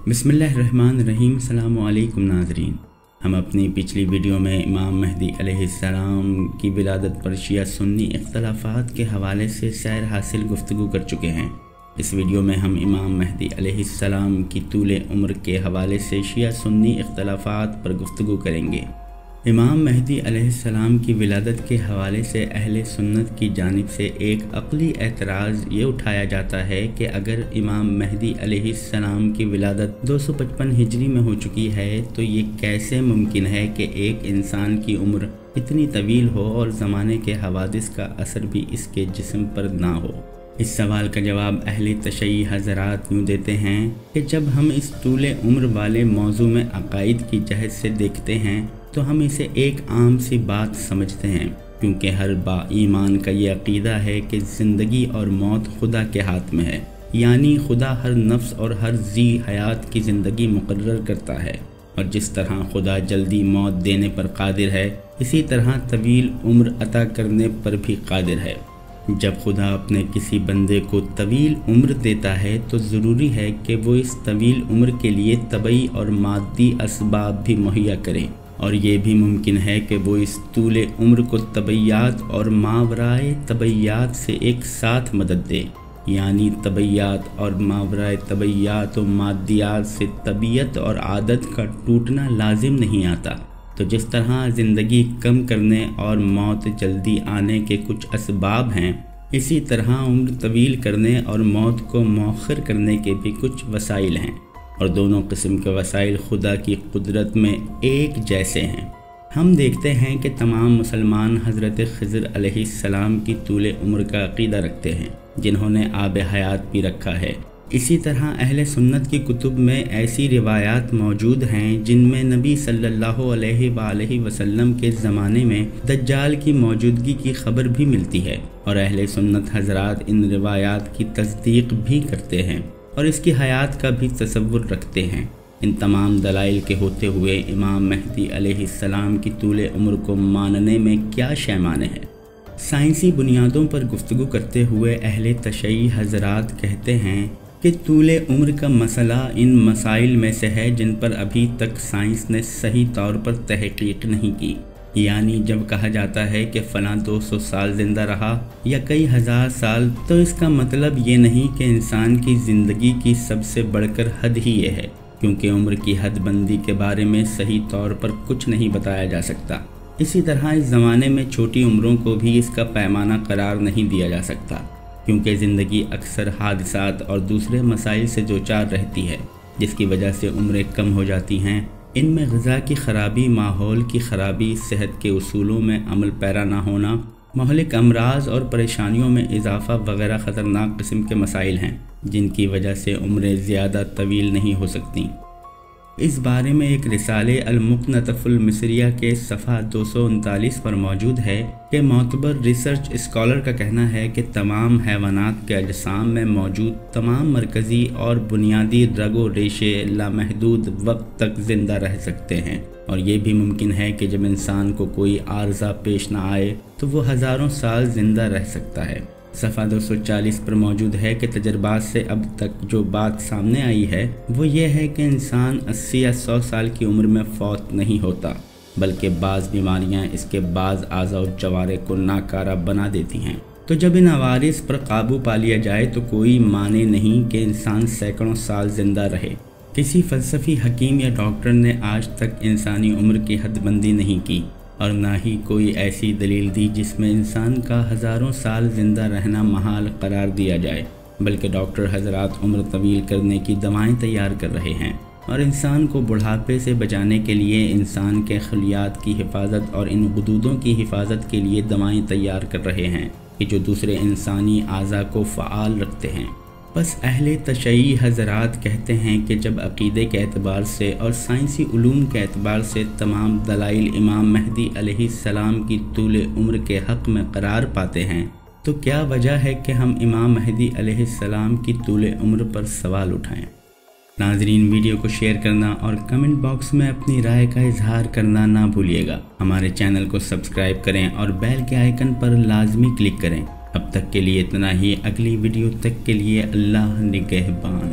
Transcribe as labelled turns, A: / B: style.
A: बिस्मिल्लाहिर्रहमानिर्रहीम। अस्सलामु अलैकुम नाज़रीन। हम अपनी पिछली वीडियो में इमाम महदी अलैहिस्सलाम की विलादत पर शिया सुन्नी इख्तलाफात के हवाले से सैर हासिल गुफ्तगू कर चुके हैं। इस वीडियो में हम इमाम महदी अलैहिस्सलाम की तूले उम्र के हवाले से शिया सुन्नी इख्तलाफात पर गुफ्तगू करेंगे। इमाम महदी अलैहिस्सलाम की विलादत के हवाले से अहले सुन्नत की जानिब से एक अक़ली एतराज़ ये उठाया जाता है कि अगर इमाम महदी अलैहिस्सलाम की विलादत 255 हिजरी में हो चुकी है तो ये कैसे मुमकिन है कि एक इंसान की उम्र इतनी तवील हो और ज़माने के हवादिस का असर भी इसके जिस्म पर ना हो। इस सवाल का जवाब अहले तशय्युई हज़रात यूँ देते हैं कि जब हम इस तूले उम्र वाले मौजू में अक़ाइद की जहत से देखते हैं तो हम इसे एक आम सी बात समझते हैं, क्योंकि हर बाईमान का ये अक़ीदा है कि ज़िंदगी और मौत खुदा के हाथ में है, यानी खुदा हर नफ्स और हर जी हयात की ज़िंदगी मुकर्रर करता है। और जिस तरह खुदा जल्दी मौत देने पर कादिर है, इसी तरह तवील उम्र अता करने पर भी कादिर है। जब खुदा अपने किसी बंदे को तवील उम्र देता है तो ज़रूरी है कि वो इस तवील उम्र के लिए तबई और मादी असबाब भी मुहैया करे, और ये भी मुमकिन है कि वो इस तूले उम्र को तबैयात और मावराए तबैयात से एक साथ मदद दे, यानी तबैयात और मावराए तबैयात और मादियात से तबीयत और आदत का टूटना लाजिम नहीं आता। तो जिस तरह ज़िंदगी कम करने और मौत जल्दी आने के कुछ असबाब हैं, इसी तरह उम्र तवील करने और मौत को मौखर करने के भी कुछ वसाइल हैं, और दोनों किस्म के वसाइल खुदा की कुदरत में एक जैसे हैं। हम देखते हैं कि तमाम मुसलमान हज़रत ख़िज़र अलैहिस्सलाम की तूले उम्र का अक़ीदा रखते हैं, जिन्होंने आब हयात भी रखा है। इसी तरह अहले सुन्नत की कुतुब में ऐसी रिवायात मौजूद हैं जिनमें नबी सल्लल्लाहु अलैहि वसल्लम के ज़माने में दज्जाल की मौजूदगी की खबर भी मिलती है, और अहले सुन्नत हज़रात इन रिवायात की तस्दीक भी करते हैं और इसकी हयात का भी तसव्वुर रखते हैं। इन तमाम दलाइल के होते हुए इमाम महदी अलैहिस्सलाम की तूले उम्र को मानने में क्या शैमाने है। साइंसी बुनियादों पर गुफ्तगू करते हुए अहले तशय्युई हज़रात कहते हैं कि तूले उम्र का मसला इन मसाइल में से है जिन पर अभी तक साइंस ने सही तौर पर तहक़ीक़ नहीं की। यानी जब कहा जाता है कि फ़लाँ 200 साल ज़िंदा रहा या कई हज़ार साल, तो इसका मतलब ये नहीं कि इंसान की ज़िंदगी की सबसे बढ़कर हद ही ये है, क्योंकि उम्र की हद बंदी के बारे में सही तौर पर कुछ नहीं बताया जा सकता। इसी तरह इस ज़माने में छोटी उम्रों को भी इसका पैमाना करार नहीं दिया जा सकता, क्योंकि ज़िंदगी अक्सर हादसात और दूसरे मसाइल से दोचार रहती है, जिसकी वजह से उम्रें कम हो जाती हैं। इनमें ग़िज़ा की ख़राबी, माहौल की ख़राबी, सेहत के उसूलों में अमल पैरा ना होना, महलिक अमराज और परेशानियों में इजाफ़ा वगैरह ख़तरनाक किस्म के मसाइल हैं, जिनकी वजह से उम्रें ज़्यादा तवील नहीं हो सकती। इस बारे में एक रिसाले अल-मुक़नतफ़ुल मिस्रिया के सफ़हा 239 पर मौजूद है कि मोतबर रिसर्च स्कॉलर का कहना है कि तमाम हैवानात के अजसाम में मौजूद तमाम मरकज़ी और बुनियादी रगो रेशे लामहदूद वक्त तक ज़िंदा रह सकते हैं, और ये भी मुमकिन है कि जब इंसान को कोई आर्ज़ा पेश न आए तो वो हज़ारों साल ज़िंदा रह सकता है। सफ़ा 240 पर मौजूद है कि तजर्बात से अब तक जो बात सामने आई है वो ये है कि इंसान 80 या 100 साल की उम्र में फौत नहीं होता, बल्कि बाज़ बीमारियां इसके बाज़ आज़ा और जवारे को नाकारा बना देती हैं। तो जब इन अवारिस पर काबू पा लिया जाए तो कोई माने नहीं कि इंसान सैकड़ों साल ज़िंदा रहे। किसी फ़लसफ़ी हकीम या डॉक्टर ने आज तक इंसानी उम्र की हदबंदी नहीं की, और ना ही कोई ऐसी दलील दी जिसमें इंसान का हज़ारों साल ज़िंदा रहना महाल करार दिया जाए, बल्कि डॉक्टर हज़रात उम्र तवील करने की दवाएं तैयार कर रहे हैं, और इंसान को बुढ़ापे से बचाने के लिए इंसान के खलियात की हिफाजत और इन गुदूदों की हिफाजत के लिए दवाएं तैयार कर रहे हैं कि जो दूसरे इंसानी आज़ा को फ़आल रखते हैं। बस अहले तशय्युई हज़रात कहते हैं कि जब अक़ीदे के एतबार से और साइंसी उलूम के एतबार से तमाम दलाइल इमाम महदी अलैहिस्सलाम की तूले उम्र के हक़ में करार पाते हैं, तो क्या वजह है कि हम इमाम महदी अलैहिस्सलाम की तूले उम्र पर सवाल उठाएं। नाज़रीन, वीडियो को शेयर करना और कमेंट बॉक्स में अपनी राय का इजहार करना ना भूलिएगा। हमारे चैनल को सब्सक्राइब करें और बेल के आइकन पर लाजमी क्लिक करें। अब तक के लिए इतना ही। अगली वीडियो तक के लिए अल्लाह निगहबान।